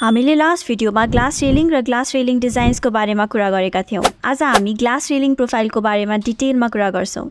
हामीले लास्ट भिडियोमा glass railing र ग्लास रेलिङ डिजाइन्सको बारेमा कुरा गरेका थियौं। आज हामी ग्लास रेलिङ प्रोफाइलको बारेमा डिटेलमा कुरा गर्छौं।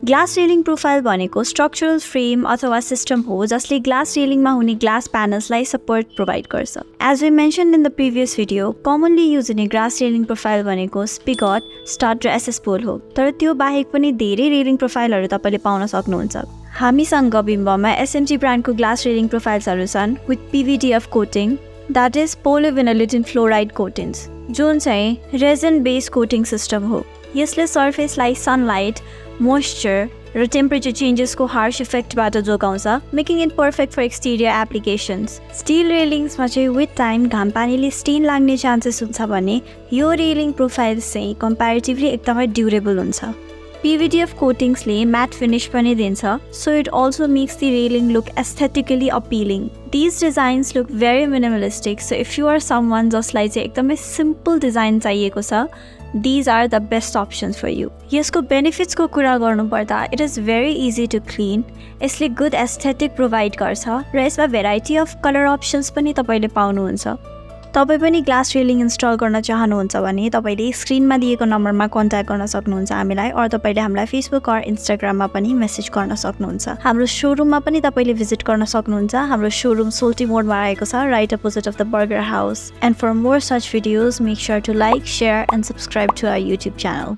ग्लास रेलिङ प्रोफाइल भनेको स्ट्रक्चरल फ्रेम अथवा सिस्टम हो जसले ग्लास रेलिङमा हुने ग्लास प्यानल्सलाई सपोर्ट प्रोभाइड गर्छ। As we mentioned in the previous video, commonly use हुने ग्लास रेलिङ प्रोफाइल भनेको स्पिगट, स्टड र एसएस पोल हो। तर त्यो बाहेक पनि धेरै रेलिङ प्रोफाइलहरू तपाईले पाउन सक्नुहुन्छ। हामीसँग बिम्बमा एसएमजी ब्रान्डको ग्लास रेलिङ प्रोफाइल्सहरू छन् with PVDF coating, that is polyvinylidene fluoride coatings, जुन चाहिँ रेजन बेस्ड कोटिङ सिस्टम हो। यसले सर्फेसलाई सनलाइट, मोइस्चर र टेम्परेचर चेन्जेसको हार्श इफेक्टबाट जोगाउँछ, making it perfect for exterior applications. Steel रेलिङ्समा चाहिँ विथ टाइम घाम पानीले स्टेन लाग्ने चान्सेस हुन्छ भने यो रेलिङ प्रोफाइल चाहिँ कम्प्यारिटिभली एकदमै ड्युरेबल हुन्छ। PVDF कोटिङ्सले म्याट फिनिश पनि दिन्छ, so it also makes the railing look aesthetically appealing. These designs look very minimalistic, so if you are someone जसलाई चाहिँ एकदमै सिम्पल डिजाइन चाहिएको छ, these are the best options for you. यसको बेनिफिट्सको कुरा गर्नुपर्दा it is very easy to clean, यसले good aesthetic provide गर्छ र यसमा भेराइटी अफ कलर अप्सन्स पनि तपाईले पाउनुहुन्छ। तपाई पनि ग्लास रेलिङ इन्स्टल गर्न चाहनुहुन्छ भने तपाईले स्क्रिनमा दिएको नम्बरमा कन्ट्याक्ट गर्न सक्नुहुन्छ हामीलाई, अर तपाईले हामीलाई फेसबुक अर इन्स्टाग्राममा पनि मेसेज गर्न सक्नुहुन्छ। हाम्रो सोरुममा पनि तपाईले भिजिट गर्न सक्नुहुन्छ। हाम्रो सोरुम सोल्टी मोडमा रहेको छ, right opposite of the burger house. And for more such videos, make sure to like, share and subscribe to our YouTube channel.